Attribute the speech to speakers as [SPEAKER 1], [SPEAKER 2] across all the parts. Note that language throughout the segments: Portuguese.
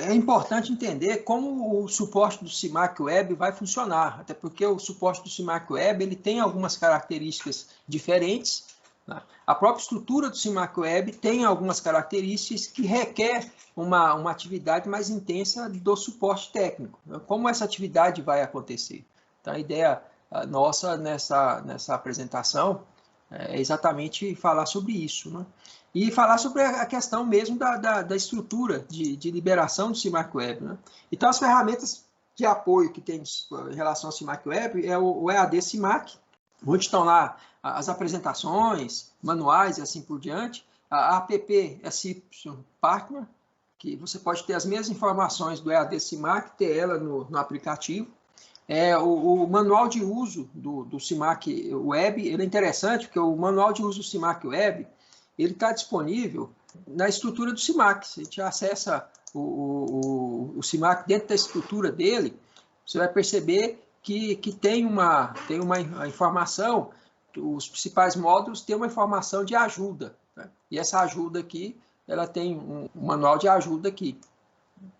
[SPEAKER 1] É importante entender como o suporte do CIMAC Web vai funcionar, até porque o suporte do CIMAC Web ele tem algumas características diferentes. Né? A própria estrutura do CIMAC Web tem algumas características que requer uma atividade mais intensa do suporte técnico. Como essa atividade vai acontecer? Então, a ideia nossa nessa apresentação é exatamente falar sobre isso, né? E falar sobre a questão mesmo da estrutura de liberação do CIMAC Web. Né? Então, as ferramentas de apoio que tem em relação ao CIMAC Web é o EAD CIMAC, onde estão lá as apresentações, manuais e assim por diante, a app SY Partner, que você pode ter as mesmas informações do EAD CIMAC, ter ela no aplicativo. O manual de uso do CIMAC Web, ele é interessante, porque o manual de uso do CIMAC Web, ele está disponível na estrutura do CIMAC. Se a gente acessa o CIMAC dentro da estrutura dele, você vai perceber que tem uma informação, os principais módulos têm uma informação de ajuda. Né? E essa ajuda aqui, ela tem um manual de ajuda aqui.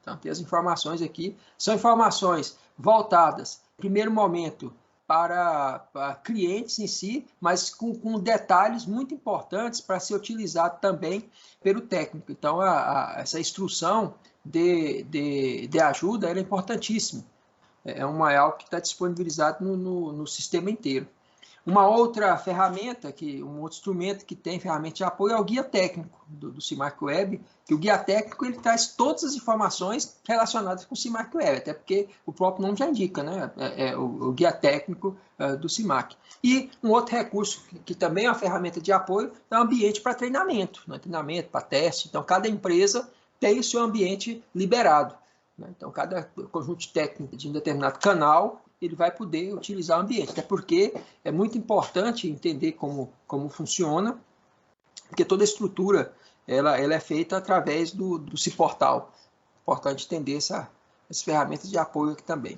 [SPEAKER 1] Então, tem as informações aqui. São informações voltadas, em primeiro momento, para clientes em si, mas com detalhes muito importantes para ser utilizado também pelo técnico. Então, essa instrução de ajuda é importantíssima. É algo que está disponibilizado no sistema inteiro. Uma outra ferramenta, um outro instrumento que tem ferramenta de apoio é o guia técnico do CIMAC Web, que o guia técnico ele traz todas as informações relacionadas com o CIMAC Web, até porque o próprio nome já indica, né? O guia técnico do CIMAC. E um outro recurso que também é uma ferramenta de apoio é o ambiente para treinamento, né? Treinamento, para teste. Então, cada empresa tem o seu ambiente liberado. Né? Então, cada conjunto técnico de um determinado canal ele vai poder utilizar o ambiente, até porque é muito importante entender como funciona, porque toda a estrutura ela é feita através do CIPortal. Importante entender essas ferramentas de apoio aqui também.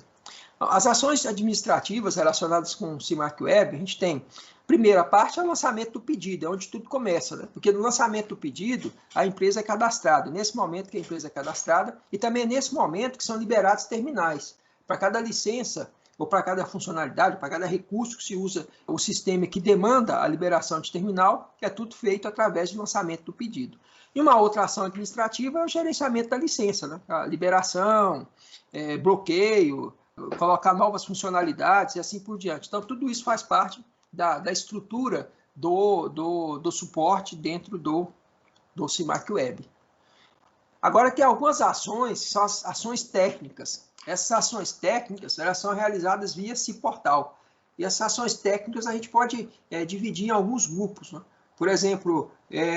[SPEAKER 1] As ações administrativas relacionadas com o CIMAC Web, a gente tem, primeira parte é o lançamento do pedido, é onde tudo começa, né? Porque no lançamento do pedido, a empresa é cadastrada, nesse momento que a empresa é cadastrada, e também é nesse momento que são liberados terminais. Para cada licença, ou para cada funcionalidade, para cada recurso que se usa o sistema que demanda a liberação de terminal, é tudo feito através do lançamento do pedido. E uma outra ação administrativa é o gerenciamento da licença, né? A liberação, bloqueio, colocar novas funcionalidades e assim por diante. Então, tudo isso faz parte da estrutura do suporte dentro do CIMAC Web. Agora, tem algumas ações, que são as ações técnicas. Essas ações técnicas elas são realizadas via CIPortal. E essas ações técnicas a gente pode dividir em alguns grupos. Né? Por exemplo,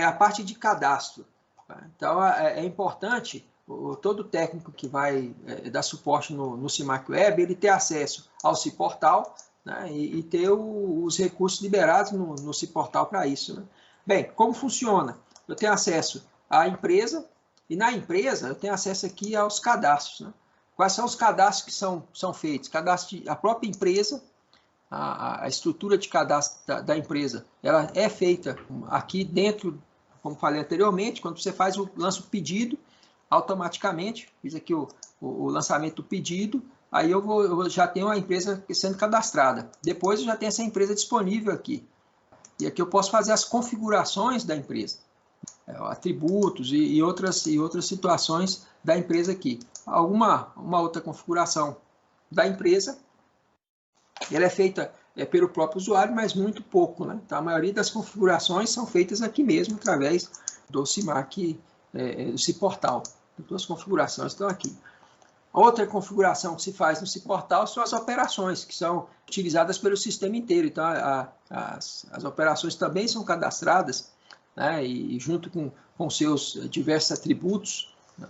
[SPEAKER 1] a parte de cadastro. Tá? Então, é importante todo técnico que vai dar suporte no CIMAC Web, ele ter acesso ao CIPortal, né? e ter os recursos liberados no CIPortal para isso. Né? Bem, como funciona? Eu tenho acesso à empresa, e na empresa eu tenho acesso aqui aos cadastros. Né? Quais são os cadastros que são feitos? A própria empresa, a estrutura de cadastro da empresa, ela é feita aqui dentro, como falei anteriormente, quando você lança o pedido, automaticamente, fiz aqui o lançamento do pedido, aí eu já tenho a empresa sendo cadastrada. Depois eu já tenho essa empresa disponível aqui. E aqui eu posso fazer as configurações da empresa, atributos e outras situações da empresa aqui. Uma outra configuração da empresa, ela é feita pelo próprio usuário, mas muito pouco. Né? Então, a maioria das configurações são feitas aqui mesmo, através do CIMAC, do CIPortal. Então, as configurações estão aqui. Outra configuração que se faz no CIPortal são as operações, que são utilizadas pelo sistema inteiro. Então, as operações também são cadastradas, né? E junto com seus diversos atributos, né?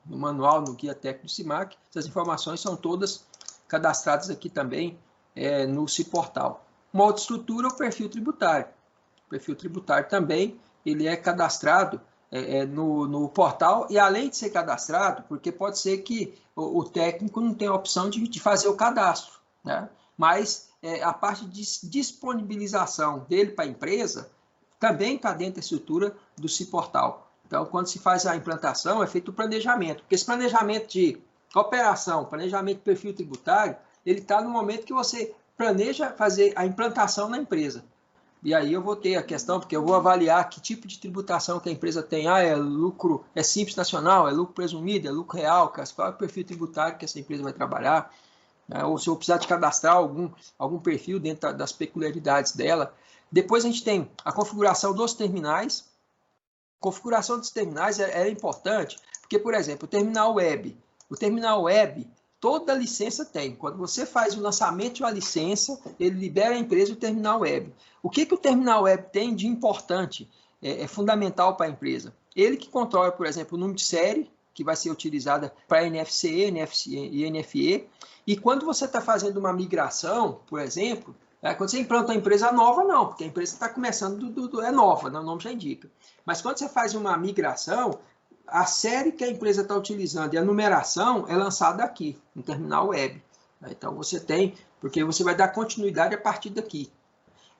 [SPEAKER 1] No manual, no guia técnico do CIMAC, essas informações são todas cadastradas aqui também no CIPortal. Uma outra estrutura é o perfil tributário. O perfil tributário também ele é cadastrado no portal, e além de ser cadastrado, porque pode ser que o técnico não tenha a opção de fazer o cadastro, né? Mas a parte de disponibilização dele para a empresa também está dentro da estrutura do CIPortal. Então, quando se faz a implantação, é feito o planejamento, porque esse planejamento de operação, planejamento de perfil tributário, ele está no momento que você planeja fazer a implantação na empresa. E aí eu vou ter a questão, porque eu vou avaliar que tipo de tributação que a empresa tem. É lucro, é simples nacional, é lucro presumido, é lucro real, qual é o perfil tributário que essa empresa vai trabalhar, né? Ou se eu precisar de cadastrar algum perfil dentro das peculiaridades dela. Depois a gente tem a configuração dos terminais. A configuração dos terminais é importante, porque, por exemplo, o terminal web, toda licença tem. Quando você faz o lançamento de uma licença, ele libera a empresa o terminal web. O que o terminal web tem de importante, é fundamental para a empresa? Ele que controla, por exemplo, o número de série, que vai ser utilizada para NFCE, e NFE. E quando você está fazendo uma migração, por exemplo, quando você implanta uma empresa nova, não, porque a empresa está começando, é nova, né? O nome já indica. Mas quando você faz uma migração, a série que a empresa está utilizando e a numeração é lançada aqui, no terminal web. Então, você tem, porque você vai dar continuidade a partir daqui.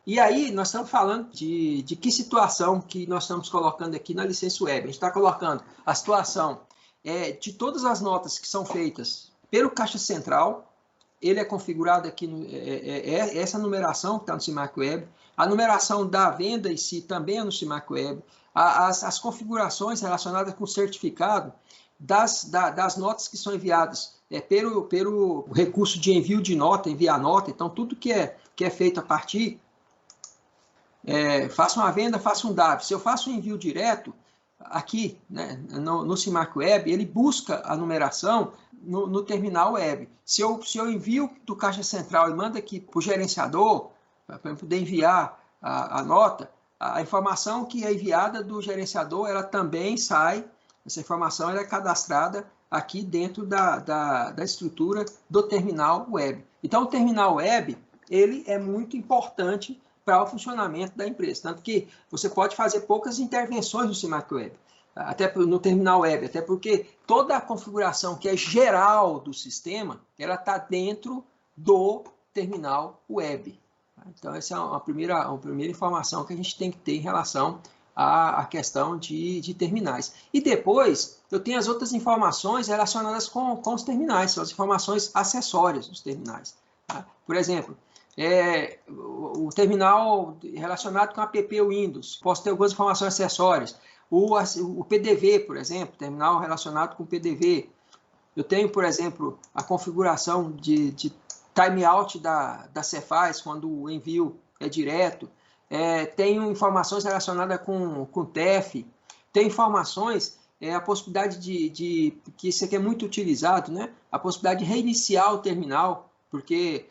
[SPEAKER 1] E aí, nós estamos falando de que situação que nós estamos colocando aqui na licença web. A gente está colocando a situação de todas as notas que são feitas pelo Caixa Central. Ele é configurado aqui, essa numeração que está no CIMAC Web. A numeração da venda em si também é no CIMAC Web. As configurações relacionadas com o certificado das notas que são enviadas pelo recurso de envio de nota, enviar nota. Então, tudo que é feito a partir, faça uma venda, faça um DAV. Se eu faço um envio direto, aqui, né, no CIMAC Web, ele busca a numeração no terminal web. Se eu envio do Caixa Central e mando aqui para o gerenciador, para poder enviar a nota, a informação que é enviada do gerenciador, ela também sai, essa informação ela é cadastrada aqui dentro da estrutura do terminal web. Então, o terminal web, ele é muito importante para o funcionamento da empresa, tanto que você pode fazer poucas intervenções no CIMAC Web, até no terminal web, até porque toda a configuração que é geral do sistema, ela está dentro do terminal web. Então, essa é uma primeira informação que a gente tem que ter em relação à questão de terminais. E depois, eu tenho as outras informações relacionadas com os terminais, são as informações acessórias dos terminais. Tá? Por exemplo, o terminal relacionado com a app Windows, posso ter algumas informações acessórias. O PDV, por exemplo, terminal relacionado com o PDV. Eu tenho, por exemplo, a configuração de timeout da Cefaz, quando o envio é direto. Tenho informações relacionadas com o TEF. Tem informações, a possibilidade que isso aqui é muito utilizado, né? A possibilidade de reiniciar o terminal, porque,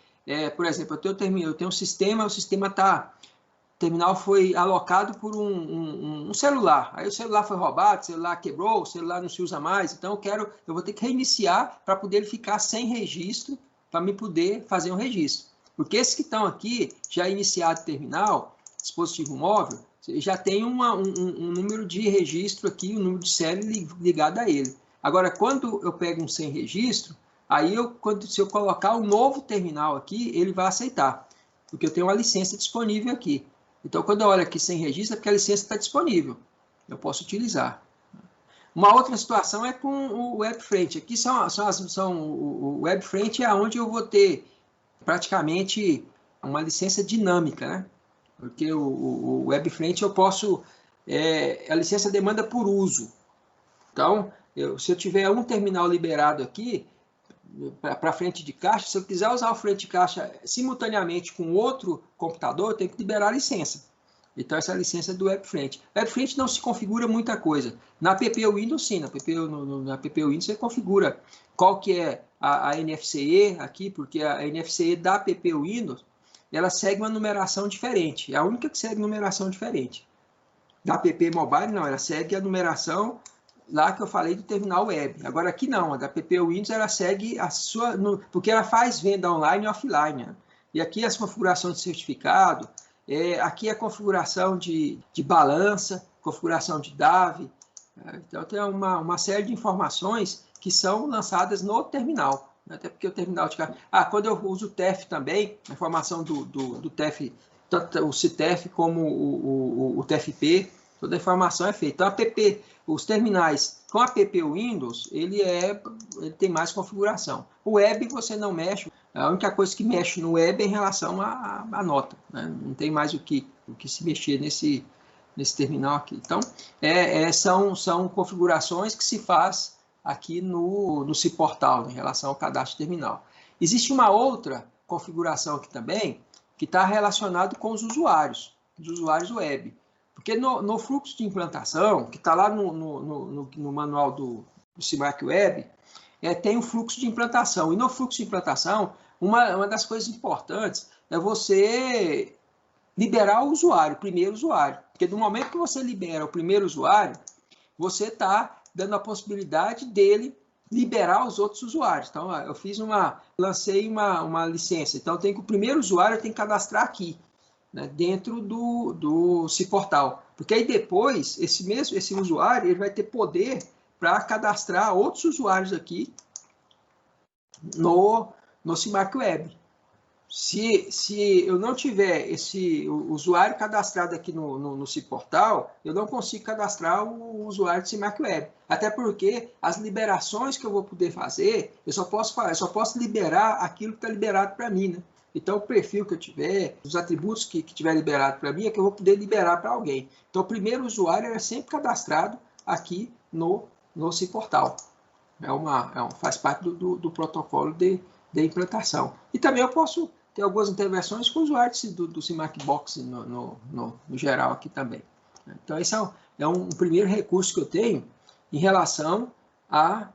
[SPEAKER 1] por exemplo, eu tenho um sistema, o terminal foi alocado por um celular. Aí o celular foi roubado, o celular quebrou, o celular não se usa mais. Então eu vou ter que reiniciar para poder ficar sem registro, para me poder fazer um registro. Porque esses que estão aqui, já iniciado o terminal, dispositivo móvel, já tem um número de registro aqui, um número de série ligado a ele. Agora, quando eu pego um sem registro, aí se eu colocar um novo terminal aqui, ele vai aceitar, porque eu tenho uma licença disponível aqui. Então, quando eu olho aqui sem registro, é porque a licença está disponível. Eu posso utilizar. Uma outra situação é com o WebFront. Aqui o WebFront é onde eu vou ter praticamente uma licença dinâmica, né? Porque o WebFront eu posso... a licença demanda por uso. Então, se eu tiver um terminal liberado aqui, para frente de caixa, se eu quiser usar o frente de caixa simultaneamente com outro computador, eu tenho que liberar a licença. Então, essa é a licença do WebFront. O WebFront não se configura muita coisa. Na app Windows, sim. Na app Windows, você configura qual que é a NFCE aqui, porque a NFCE da app Windows, ela segue uma numeração diferente. É a única que segue numeração diferente. Da app Mobile, não. Ela segue a numeração lá que eu falei do terminal web. Agora, aqui não. A da app Windows, ela segue a sua... porque ela faz venda online e offline. Né? E aqui as configurações de certificado... aqui a configuração de balança, configuração de DAV. Então, tem uma série de informações que são lançadas no terminal. Até porque o terminal de... quando eu uso o TEF também, a informação do TEF, tanto o CTEF como o TFP, Toda a informação é feita. Então, app, os terminais com app Windows, ele tem mais configuração. O web você não mexe. A única coisa que mexe no web é em relação à nota, né? Não tem mais o que se mexer nesse terminal aqui. Então, são configurações que se faz aqui no cPortal, em relação ao cadastro terminal. Existe uma outra configuração aqui também, que está relacionado com os usuários web. Porque no fluxo de implantação, que está lá no manual do CIMAC Web, tem o fluxo de implantação. E no fluxo de implantação, uma das coisas importantes é você liberar o usuário, o primeiro usuário. Porque no momento que você libera o primeiro usuário, você está dando a possibilidade dele liberar os outros usuários. Então, eu lancei uma licença. Então, o primeiro usuário tem que cadastrar aqui, né, dentro do cPortal. Porque aí depois, esse usuário ele vai ter poder para cadastrar outros usuários aqui no CIMAC Web. Se eu não tiver esse usuário cadastrado aqui no cPortal, eu não consigo cadastrar o usuário do CIMAC Web. Até porque as liberações que eu vou poder fazer, eu só posso liberar aquilo que está liberado para mim, né? Então, o perfil que eu tiver, os atributos que tiver liberado para mim, é que eu vou poder liberar para alguém. Então, o primeiro usuário é sempre cadastrado aqui no cPortal. Faz parte do protocolo de implantação. E também eu posso ter algumas intervenções com os usuários do CIMAC Box no geral aqui também. Então, esse é um primeiro recurso que eu tenho em relação a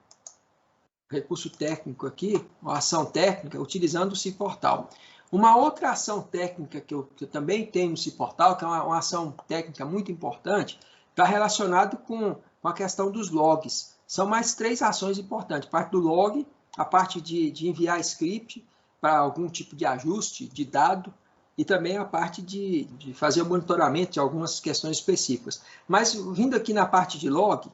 [SPEAKER 1] recurso técnico aqui, uma ação técnica, utilizando o cPortal. Uma outra ação técnica que eu também tenho no cPortal, que é uma ação técnica muito importante, está relacionado com a questão dos logs. São mais 3 ações importantes. A parte do log, a parte de enviar script para algum tipo de ajuste de dado e também a parte de fazer o monitoramento de algumas questões específicas. Mas, vindo aqui na parte de log,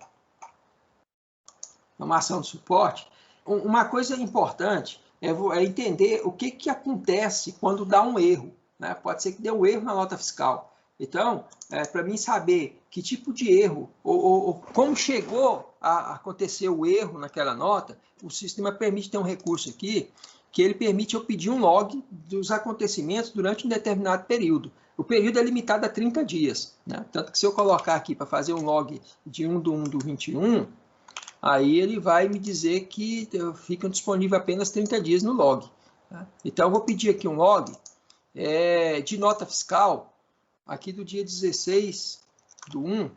[SPEAKER 1] uma ação de suporte, uma coisa importante é entender o que acontece quando dá um erro, né? Pode ser que dê um erro na nota fiscal. Então, para mim saber que tipo de erro ou como chegou a acontecer o erro naquela nota, o sistema permite ter um recurso aqui que ele permite eu pedir um log dos acontecimentos durante um determinado período. O período é limitado a 30 dias, né? Tanto que se eu colocar aqui para fazer um log de 1/1/21, aí ele vai me dizer que ficam disponíveis apenas 30 dias no log. Tá? Então, eu vou pedir aqui um log de nota fiscal, aqui do dia 16/1.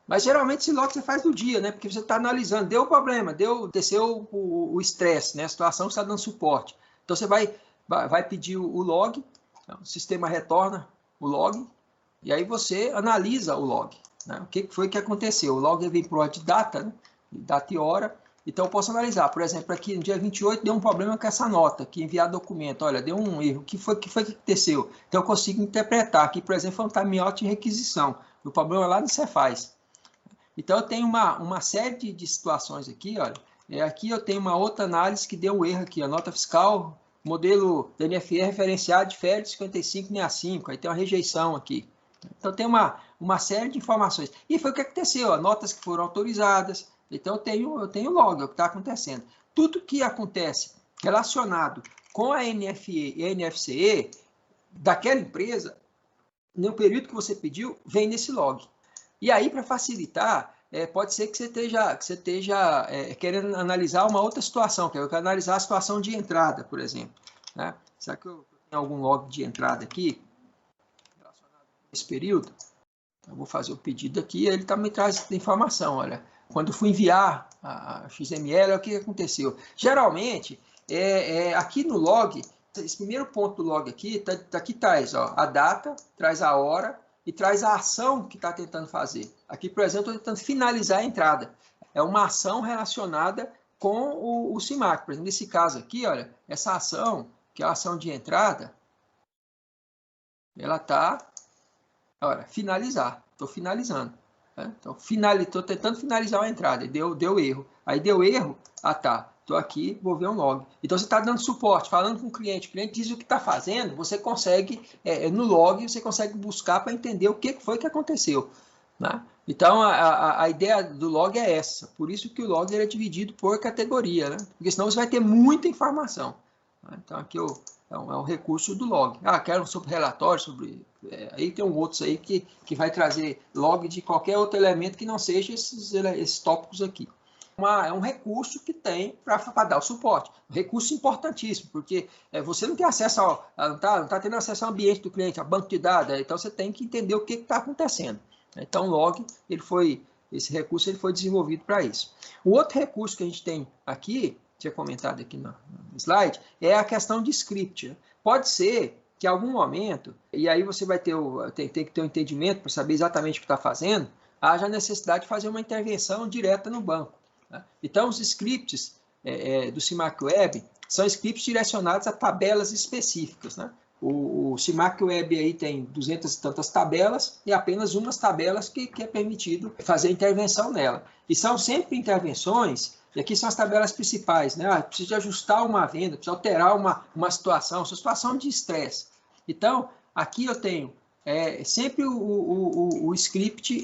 [SPEAKER 1] Mas, geralmente, esse log você faz do dia, né? Porque você está analisando, deu problema, desceu o estresse, né? A situação está dando suporte. Então, você vai pedir o log, o sistema retorna o log, e aí você analisa o log. Né? O que foi que aconteceu? O log vem por ordem de data, né? Data e hora. Então, eu posso analisar. Por exemplo, aqui no dia 28 deu um problema com essa nota, que enviar documento. Olha, deu um erro. O que foi que aconteceu? Então, eu consigo interpretar. Aqui, por exemplo, foi um timeout de requisição. O problema lá no Cefaz. Então, eu tenho uma série de situações aqui. Olha. Aqui eu tenho uma outra análise que deu um erro aqui. A nota fiscal, modelo DNFE referenciado de FED 5565. Aí tem uma rejeição aqui. Então, tem uma série de informações. E foi o que aconteceu, notas que foram autorizadas. Então, eu tenho log, é o que está acontecendo. Tudo que acontece relacionado com a NFE e a NFCE daquela empresa, no período que você pediu, vem nesse log. E aí, para facilitar, pode ser que você esteja querendo analisar uma outra situação, que eu quero analisar a situação de entrada, por exemplo. Né? Será que eu tenho algum log de entrada aqui? Esse período, eu vou fazer o pedido aqui, ele também traz informação, olha, quando eu fui enviar a XML, o que aconteceu? Geralmente, aqui no log, esse primeiro ponto do log aqui traz a data, traz a hora e traz a ação que está tentando fazer. Aqui, por exemplo, estou tentando finalizar a entrada. É uma ação relacionada com o CIMAC. Por exemplo, nesse caso aqui, olha, essa ação, que é a ação de entrada, ela está... Olha, finalizar. Estou finalizando. Né? Então, estou tentando finalizar a entrada. Deu erro. Aí deu erro. Ah, tá. estou aqui, vou ver um log. Então, você está dando suporte, falando com o cliente diz o que está fazendo, você consegue, no log, você consegue buscar para entender o que foi que aconteceu. Né? Então, a ideia do log é essa. Por isso que o log é dividido por categoria, né? Porque senão você vai ter muita informação. Né? Então, aqui é um recurso do log. Quero sobre relatório, aí tem outros aí que vai trazer log de qualquer outro elemento que não seja esses tópicos aqui. É um recurso que tem para dar o suporte. Um recurso importantíssimo, porque você não tem acesso não está tendo acesso ao ambiente do cliente, a banco de dados, então você tem que entender o que está acontecendo. Então, o log, esse recurso ele foi desenvolvido para isso. O outro recurso que a gente tem aqui, tinha comentado aqui no slide, é a questão de script. Pode ser que em algum momento, e aí você vai tem que ter um entendimento para saber exatamente o que está fazendo, haja necessidade de fazer uma intervenção direta no banco. Né? Então, os scripts do CIMAC Web são scripts direcionados a tabelas específicas. Né? O CIMAC Web aí tem 200 e tantas tabelas e apenas umas tabelas que é permitido fazer intervenção nela. E são sempre intervenções, e aqui são as tabelas principais, né? Precisa ajustar uma venda, precisa alterar uma situação de estresse. Então, aqui eu tenho sempre o script,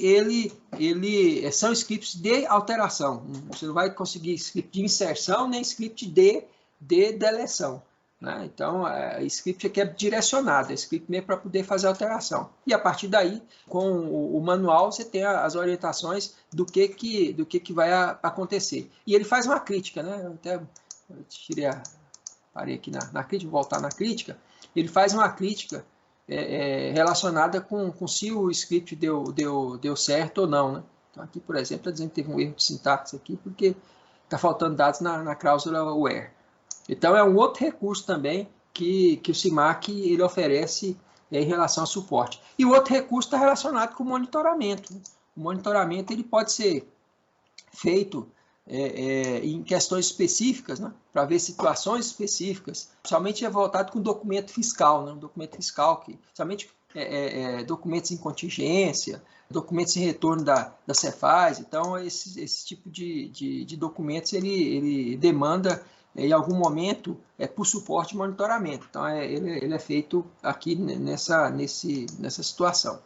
[SPEAKER 1] são scripts de alteração. Você não vai conseguir script de inserção, nem script de deleção. Né? Então, o script aqui é direcionado, é script mesmo para poder fazer alteração. E a partir daí, com o manual, você tem as orientações do que vai acontecer. E ele faz uma crítica, né? Parei aqui na crítica, vou voltar na crítica. Ele faz uma crítica relacionada com se o script deu certo ou não. Né? Então, aqui, por exemplo, está dizendo que teve um erro de sintaxe aqui, porque está faltando dados na cláusula where. Então, é um outro recurso também que o CIMAC ele oferece em relação ao suporte. E o outro recurso está relacionado com o monitoramento. O monitoramento ele pode ser feito em questões específicas, né, para ver situações específicas, principalmente voltado com documento fiscal, né, um documento fiscal que, principalmente documentos em contingência, documentos em retorno da Cefaz. Então, esse tipo de documentos ele demanda em algum momento por suporte e monitoramento. Então, ele é feito aqui nessa situação.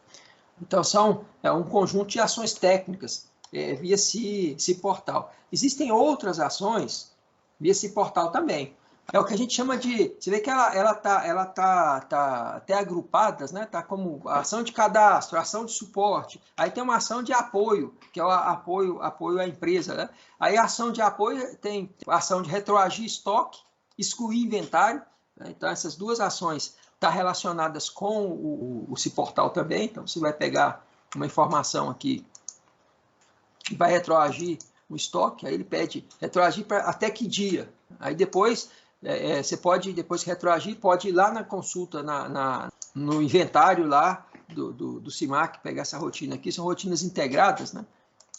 [SPEAKER 1] Então, são um conjunto de ações técnicas via esse portal. Existem outras ações via esse portal também. É o que a gente chama de... Você vê que ela tá até agrupadas, né? Tá como ação de cadastro, ação de suporte. Aí tem uma ação de apoio, que é o apoio à empresa, né? Aí a ação de apoio tem a ação de retroagir estoque, excluir inventário. Né? Então, essas duas ações estão relacionadas com esse portal também. Então, você vai pegar uma informação aqui e vai retroagir o estoque. Aí ele pede retroagir para até que dia. Aí depois... você pode, depois que retroagir, pode ir lá na consulta, no inventário lá do CIMAC, pegar essa rotina aqui. São rotinas integradas, né?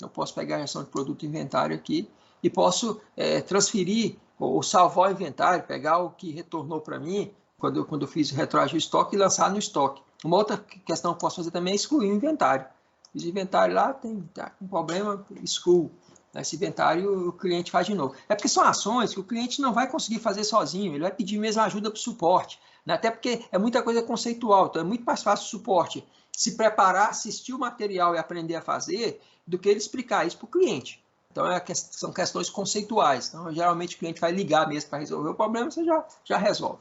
[SPEAKER 1] Eu posso pegar a gestão de produto inventário aqui e posso transferir ou salvar o inventário, pegar o que retornou para mim quando eu fiz o retroagir o estoque e lançar no estoque. Uma outra questão que eu posso fazer também é excluir o inventário. Fiz o inventário lá, tá com problema, excluo. Esse inventário o cliente faz de novo. É porque são ações que o cliente não vai conseguir fazer sozinho, ele vai pedir mesmo ajuda para o suporte. Né? Até porque é muita coisa conceitual, então é muito mais fácil o suporte se preparar, assistir o material e aprender a fazer, do que ele explicar isso para o cliente. Então são questões conceituais. Então, geralmente o cliente vai ligar mesmo para resolver o problema, você já resolve.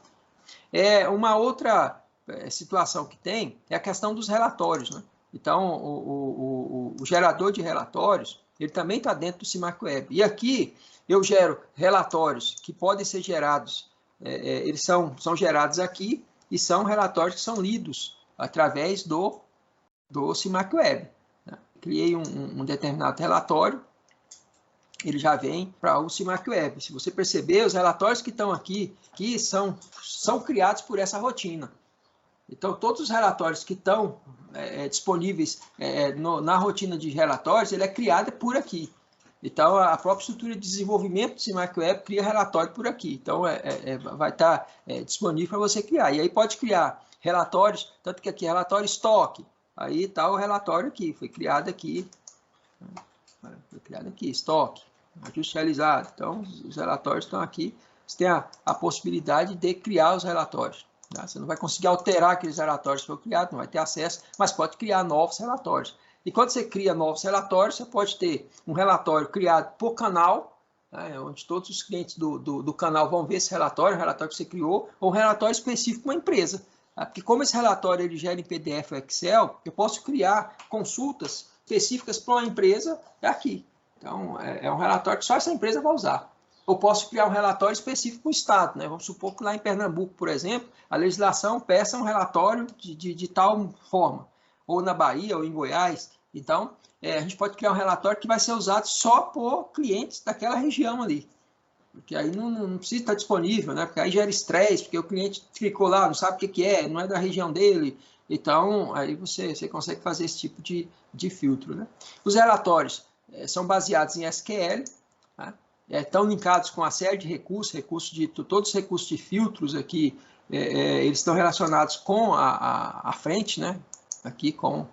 [SPEAKER 1] Uma outra situação que tem é a questão dos relatórios. Né? Então, o gerador de relatórios, ele também está dentro do CIMAC Web. E aqui eu gero relatórios que podem ser gerados, eles são gerados aqui e são relatórios que são lidos através do CIMAC Web. Né? Criei um determinado relatório, ele já vem para o CIMAC Web. Se você perceber, os relatórios que estão aqui são criados por essa rotina. Então, todos os relatórios que estão disponíveis na rotina de relatórios, ele é criada por aqui. Então, a própria estrutura de desenvolvimento do CIMAC Web cria relatório por aqui. Então, vai estar disponível para você criar. E aí pode criar relatórios, tanto que aqui é relatório estoque. Aí está o relatório aqui, foi criado aqui, estoque. ajuste realizado. Então, os relatórios estão aqui. Você tem a possibilidade de criar os relatórios. Tá? Você não vai conseguir alterar aqueles relatórios que foram criados, não vai ter acesso, mas pode criar novos relatórios. E quando você cria novos relatórios, você pode ter um relatório criado por canal, né, onde todos os clientes do canal vão ver esse relatório, o relatório que você criou, ou um relatório específico para uma empresa. Tá? Porque como esse relatório ele gera em PDF ou Excel, eu posso criar consultas específicas para uma empresa aqui. Então, é um relatório que só essa empresa vai usar. Eu posso criar um relatório específico para o Estado. Né? Vamos supor que lá em Pernambuco, por exemplo, a legislação peça um relatório de tal forma, ou na Bahia, ou em Goiás. Então, a gente pode criar um relatório que vai ser usado só por clientes daquela região ali. Porque aí não precisa estar disponível, né? Porque aí gera estresse, porque o cliente clicou lá, não sabe o que é, não é da região dele. Então, aí você consegue fazer esse tipo de filtro. Né? Os relatórios são baseados em SQL, tá? Estão linkados com uma série de recursos todos os recursos de filtros aqui, eles estão relacionados com a frente, né? Aqui com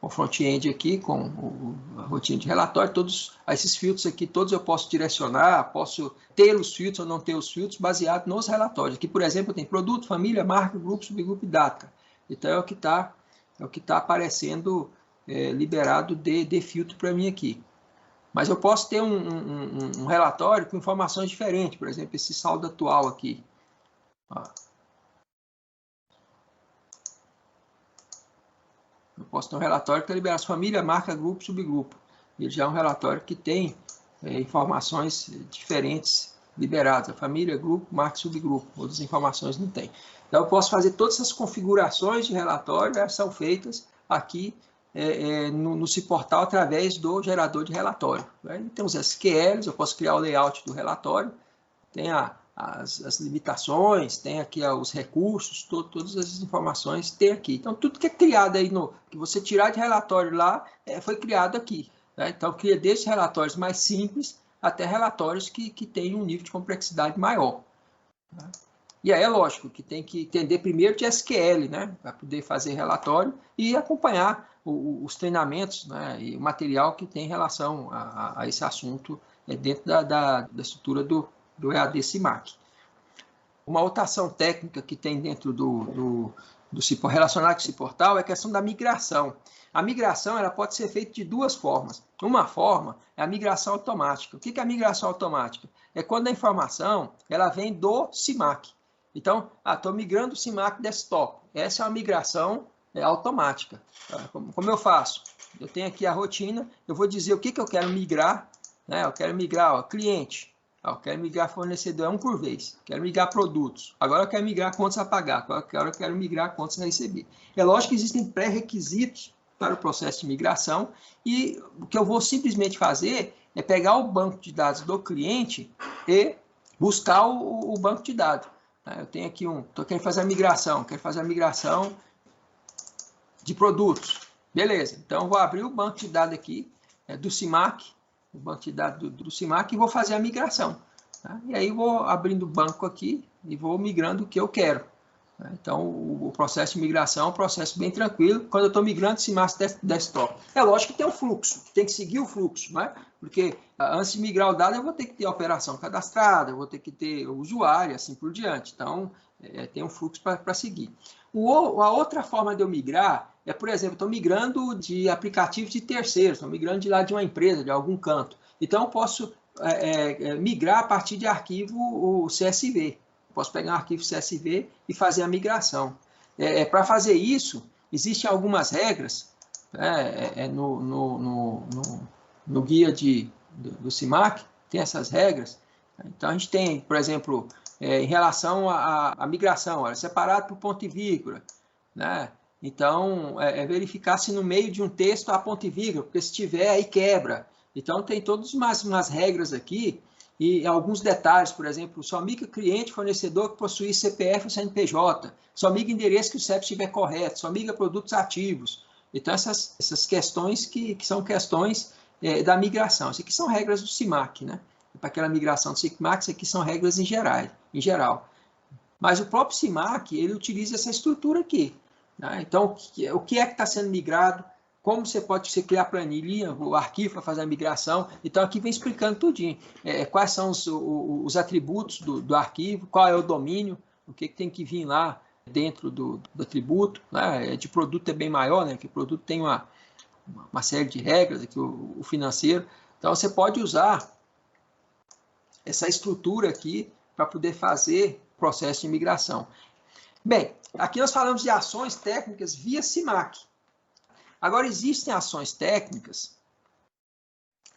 [SPEAKER 1] o front-end aqui, com a rotina de relatório, todos esses filtros aqui, todos eu posso direcionar, posso ter os filtros ou não ter os filtros baseado nos relatórios. Aqui, por exemplo, tem produto, família, marca, grupo, subgrupo e data. Então, é o que tá aparecendo liberado de filtro para mim aqui. Mas eu posso ter um relatório com informações diferentes, por exemplo, esse saldo atual aqui. Ó. Eu posso ter um relatório que libera família, marca, grupo, subgrupo. Ele já é um relatório que tem informações diferentes liberadas. A família, grupo, marca, subgrupo. Outras informações não tem. Então, eu posso fazer todas essas configurações de relatório, elas são feitas aqui no Ciportal através do gerador de relatório. Né? Tem os SQLs, eu posso criar o layout do relatório, tem as limitações, tem aqui os recursos, todas as informações tem aqui. Então, tudo que é criado aí, que você tirar de relatório lá, foi criado aqui. Né? Então, cria desde relatórios mais simples até relatórios que têm um nível de complexidade maior. Né? E aí é lógico que tem que entender primeiro de SQL, né? Para poder fazer relatório e acompanhar os treinamentos, né? E o material que tem relação a esse assunto dentro da estrutura do EAD CIMAC. Uma outra ação técnica que tem dentro do relacionado com esse portal é a questão da migração. A migração ela pode ser feita de duas formas. Uma forma é a migração automática. O que é a migração automática? É quando a informação ela vem do CIMAC. Então, estou migrando o CIMAC desktop. Essa é uma migração automática. Como eu faço? Eu tenho aqui a rotina, eu vou dizer o que eu quero migrar. Né? Eu quero migrar cliente, eu quero migrar fornecedor, um por vez. Quero migrar produtos. Agora eu quero migrar contas a pagar. Agora eu quero migrar contas a receber. É lógico que existem pré-requisitos para o processo de migração e o que eu vou simplesmente fazer é pegar o banco de dados do cliente e buscar o banco de dados. Eu tenho aqui estou querendo fazer a migração, quero fazer a migração de produtos. Beleza, então eu vou abrir o banco de dados aqui do CIMAC, o banco de dados do CIMAC e vou fazer a migração. Tá? E aí vou abrindo o banco aqui e vou migrando o que eu quero. Tá? Então o processo de migração é um processo bem tranquilo quando eu estou migrando do CIMAC desktop. É lógico que tem um fluxo, tem que seguir o fluxo, né? Porque antes de migrar o dado eu vou ter que ter a operação cadastrada, eu vou ter que ter o usuário, assim por diante. Então tem um fluxo para seguir. A outra forma de eu migrar é, por exemplo, estou migrando de aplicativos de terceiros, estou migrando de lá de uma empresa, de algum canto. Então, eu posso migrar a partir de arquivo o CSV. Eu posso pegar um arquivo CSV e fazer a migração. Para fazer isso, existem algumas regras no guia do CIMAC, tem essas regras. Então, a gente tem, por exemplo, em relação à migração, é separado por ponto e vírgula, né? Então, verificar se no meio de um texto há ponto e vírgula, porque se tiver, aí quebra. Então, tem todas umas regras aqui e alguns detalhes, por exemplo, só migra cliente, fornecedor que possui CPF ou CNPJ, só migra endereço que o CEP estiver correto, só migra produtos ativos. Então, essas questões que são questões da migração. Isso aqui são regras do CIMAC, né? Para aquela migração do CIMAC, isso aqui são regras em geral. Mas o próprio CIMAC, ele utiliza essa estrutura aqui. Então, o que é que está sendo migrado? como você pode criar planilha, o arquivo para fazer a migração. Então, aqui vem explicando tudinho. Quais são os atributos do arquivo, qual é o domínio, o que tem que vir lá dentro do atributo. Né? De produto é bem maior, né? Que o produto tem uma série de regras, aqui o financeiro. Então, você pode usar essa estrutura aqui para poder fazer o processo de migração. Bem, aqui nós falamos de ações técnicas via SIMAC. Agora, existem ações técnicas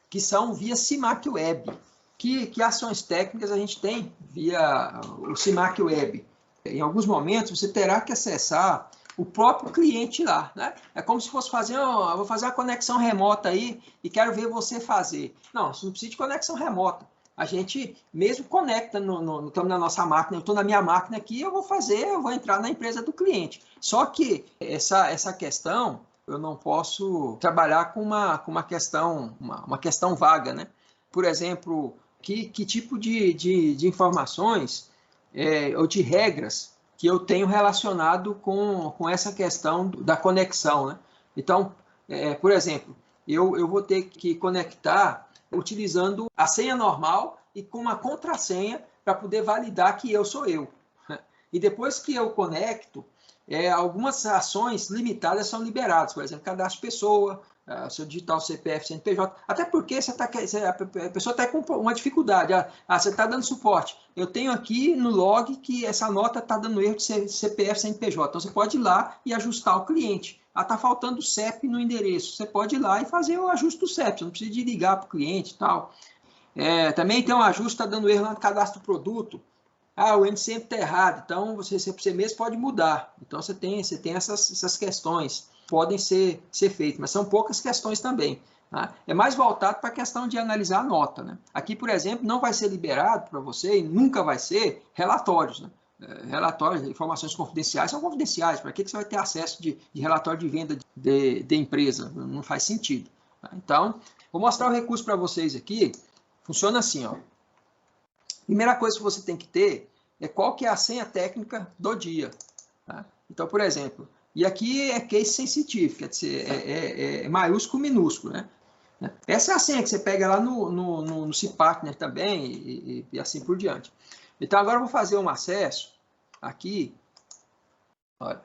[SPEAKER 1] que são via SIMAC Web. Que ações técnicas a gente tem via o SIMAC Web? Em alguns momentos, você terá que acessar o próprio cliente lá. Né? É como se fosse vou fazer uma conexão remota aí e quero ver você fazer. Não, você não precisa de conexão remota. A gente mesmo conecta, estamos na nossa máquina, eu estou na minha máquina aqui, eu vou entrar na empresa do cliente. Só que essa questão, eu não posso trabalhar com uma questão vaga, né? Por exemplo, que tipo de informações ou de regras que eu tenho relacionado com essa questão da conexão, né? Então, por exemplo, eu vou ter que conectar utilizando a senha normal e com uma contrassenha para poder validar que eu sou eu. E depois que eu conecto, algumas ações limitadas são liberadas, por exemplo, cadastro de pessoa, seu digital CPF, CNPJ, até porque a pessoa está com uma dificuldade, você está dando suporte. Eu tenho aqui no log que essa nota está dando erro de CPF, CNPJ, então você pode ir lá e ajustar o cliente. Está faltando o CEP no endereço, você pode ir lá e fazer o ajuste do CEP, você não precisa de ligar para o cliente e tal. Também tem um ajuste, está dando erro lá no cadastro do produto. O NCM está errado, então você mesmo pode mudar. Então você tem essas questões, podem ser feitas, mas são poucas questões também. Tá? É mais voltado para a questão de analisar a nota. Né? Aqui, por exemplo, não vai ser liberado para você, e nunca vai ser, relatórios. Né? Relatórios, informações confidenciais são confidenciais. Para que você vai ter acesso de relatório de venda de empresa? Não faz sentido. Tá? Então, vou mostrar o recurso para vocês aqui. Funciona assim, ó. Primeira coisa que você tem que ter é qual que é a senha técnica do dia. Tá? Então, por exemplo, e aqui é case sensitive, quer dizer, é maiúsculo, minúsculo. Né? Essa é a senha que você pega lá no cPartner também e assim por diante. Então, agora eu vou fazer um acesso aqui. Olha.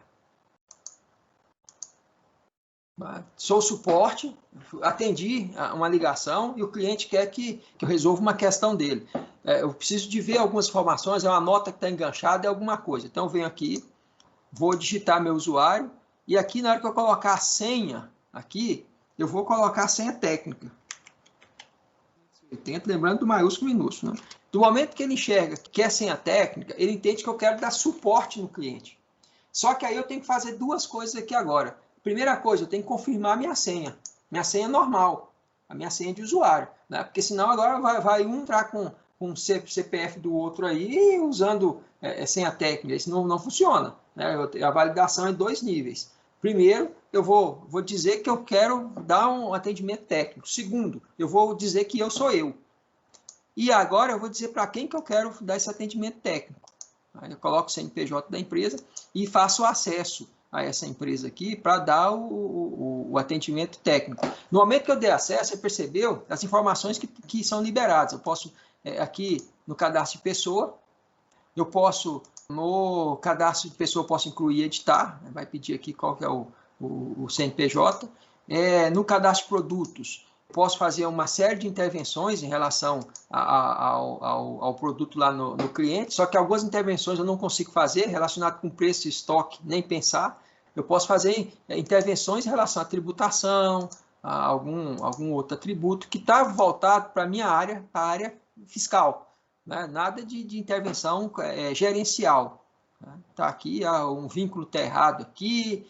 [SPEAKER 1] Sou suporte, atendi uma ligação e o cliente quer que eu resolva uma questão dele. Eu preciso de ver algumas informações, é uma nota que está enganchada, é alguma coisa. Então, eu venho aqui, vou digitar meu usuário e aqui, na hora que eu colocar a senha, aqui, eu vou colocar a senha técnica. Lembrando do maiúsculo e minúsculo. Né? Do momento que ele enxerga que é senha técnica, ele entende que eu quero dar suporte no cliente. Só que aí eu tenho que fazer duas coisas aqui agora. Primeira coisa, eu tenho que confirmar minha senha normal, a minha senha de usuário, né? Porque senão agora vai um entrar com o CPF do outro aí usando senha técnica, isso não funciona, né? A validação é em 2 níveis. Primeiro, eu vou dizer que eu quero dar um atendimento técnico. Segundo, eu vou dizer que eu sou eu. E agora eu vou dizer para quem que eu quero dar esse atendimento técnico. Aí eu coloco o CNPJ da empresa e faço o acesso a essa empresa aqui para dar o atendimento técnico. No momento que eu dei acesso, você percebeu as informações que são liberadas. Eu posso, aqui no cadastro de pessoa, eu posso, no cadastro de pessoa, posso incluir editar, vai pedir aqui qual que é o CNPJ. No cadastro de produtos, posso fazer uma série de intervenções em relação ao produto lá no cliente, só que algumas intervenções eu não consigo fazer relacionado com preço e estoque, nem pensar. Eu posso fazer intervenções em relação à tributação, a algum outro atributo que está voltado para a minha área, para a área fiscal. Né? Nada de intervenção gerencial. Está aqui, um vínculo está errado aqui,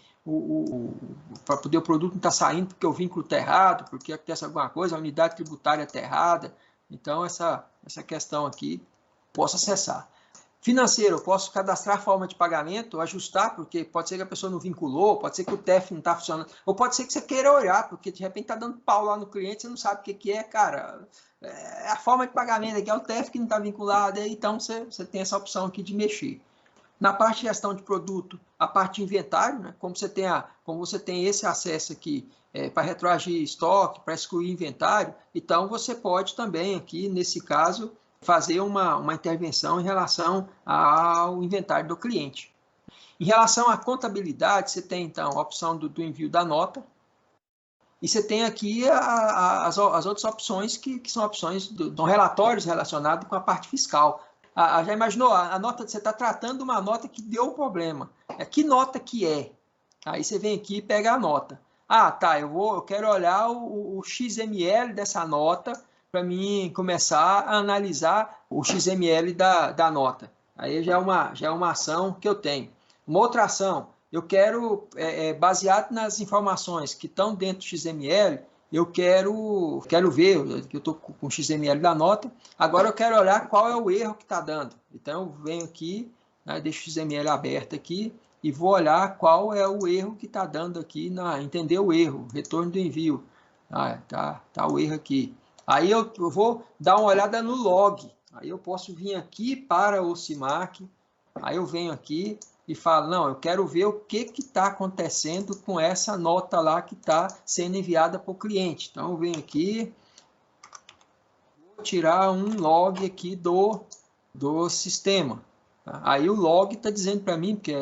[SPEAKER 1] para poder o produto não está saindo porque o vínculo está errado, porque acontece alguma coisa, a unidade tributária está errada. Então, essa questão aqui, posso acessar. Financeiro, eu posso cadastrar a forma de pagamento, ajustar, porque pode ser que a pessoa não vinculou, pode ser que o TEF não está funcionando, ou pode ser que você queira olhar, porque de repente está dando pau lá no cliente, você não sabe o que é, cara. A forma de pagamento aqui é o TEF que não está vinculado, então você tem essa opção aqui de mexer. Na parte de gestão de produto, a parte de inventário, né? Como você tem esse acesso aqui para retroagir estoque, para excluir inventário, então você pode também aqui, nesse caso, fazer uma intervenção em relação ao inventário do cliente. Em relação à contabilidade, você tem então a opção do envio da nota, e você tem aqui as outras opções que são opções são relatórios relacionados com a parte fiscal. Já imaginou? A nota, você está tratando uma nota que deu problema. Que nota que é? Aí você vem aqui e pega a nota. Ah, tá, eu quero olhar o XML dessa nota para mim começar a analisar o XML da nota. Aí já é uma ação que eu tenho. Uma outra ação, eu quero, baseado nas informações que estão dentro do XML, eu quero ver, que eu estou com o XML da nota, agora eu quero olhar qual é o erro que está dando. Então, eu venho aqui, né, deixo o XML aberto aqui, e vou olhar qual é o erro que está dando aqui, entender o erro, retorno do envio. Tá o erro aqui. Aí eu vou dar uma olhada no log. Aí eu posso vir aqui para o CIMAC, aí eu venho aqui e falo, não, eu quero ver o que está acontecendo com essa nota lá que está sendo enviada para o cliente. Então, eu venho aqui, vou tirar um log aqui do sistema. Aí o log está dizendo para mim, porque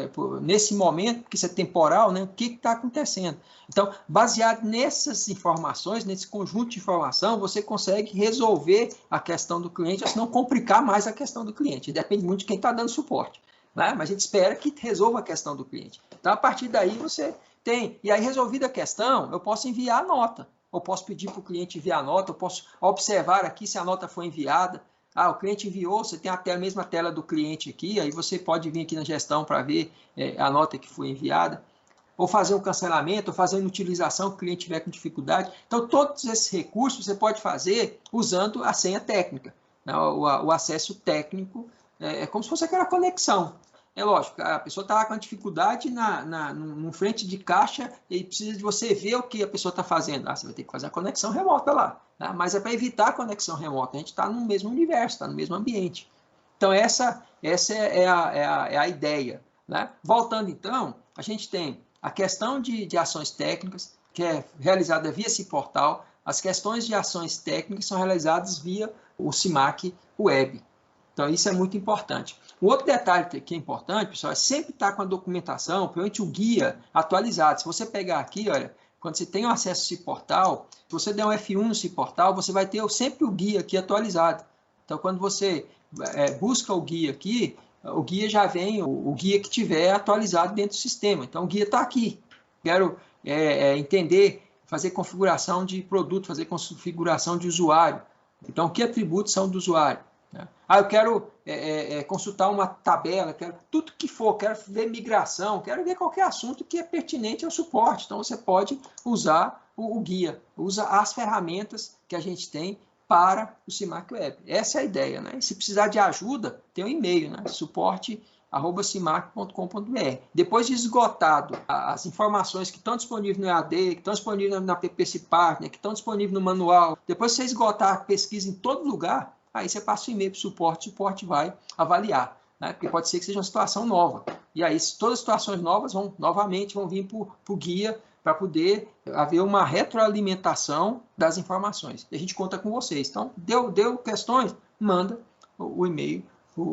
[SPEAKER 1] nesse momento, porque isso é temporal, né, o que está acontecendo. Então, baseado nessas informações, nesse conjunto de informação, você consegue resolver a questão do cliente, ou se não complicar mais a questão do cliente. Depende muito de quem está dando suporte. Né? Mas a gente espera que resolva a questão do cliente. Então, a partir daí, você tem. E aí, resolvida a questão, eu posso enviar a nota. Eu posso pedir para o cliente enviar a nota, eu posso observar aqui se a nota foi enviada. O cliente enviou, você tem até a mesma tela do cliente aqui, aí você pode vir aqui na gestão para ver a nota que foi enviada. Ou fazer um cancelamento, ou fazer uma utilização que o cliente tiver com dificuldade. Então, todos esses recursos você pode fazer usando a senha técnica. Né? O acesso técnico é como se fosse aquela conexão. É lógico, a pessoa está lá com a dificuldade num frente de caixa e precisa de você ver o que a pessoa está fazendo. Você vai ter que fazer a conexão remota lá. Né? Mas é para evitar a conexão remota. A gente está no mesmo universo, está no mesmo ambiente. Então, essa é a ideia. Né? Voltando, então, a gente tem a questão de ações técnicas, que é realizada via esse portal. As questões de ações técnicas são realizadas via o CIMAC Web. Então, isso é muito importante. Um outro detalhe que é importante, pessoal, é sempre estar com a documentação, principalmente o guia atualizado. Se você pegar aqui, olha, quando você tem acesso a esse portal, se você der um F1 nesse portal, você vai ter sempre o guia aqui atualizado. Então, quando você busca o guia aqui, o guia já vem, o guia que tiver atualizado dentro do sistema. Então, o guia está aqui. Quero entender, fazer configuração de produto, fazer configuração de usuário. Então, que atributos são do usuário? Eu quero consultar uma tabela, tudo que for, quero ver migração, quero ver qualquer assunto que é pertinente ao suporte. Então, você pode usar o guia, usa as ferramentas que a gente tem para o CIMAC Web. Essa é a ideia. Né? E se precisar de ajuda, tem um e-mail, né? suporte@cimac.com.br. Depois de esgotado as informações que estão disponíveis no EAD, que estão disponíveis na PPC Partner, que estão disponíveis no manual, depois de você esgotar a pesquisa em todo lugar, aí você passa o e-mail para o suporte vai avaliar, né? Porque pode ser que seja uma situação nova. E aí, todas as situações novas novamente vão vir para o guia para poder haver uma retroalimentação das informações. E a gente conta com vocês. Então, deu questões? Manda o e-mail para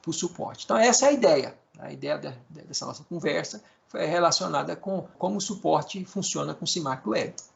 [SPEAKER 1] o suporte. Então, essa é a ideia. A ideia dessa nossa conversa foi relacionada com como o suporte funciona com o CIMAC Web.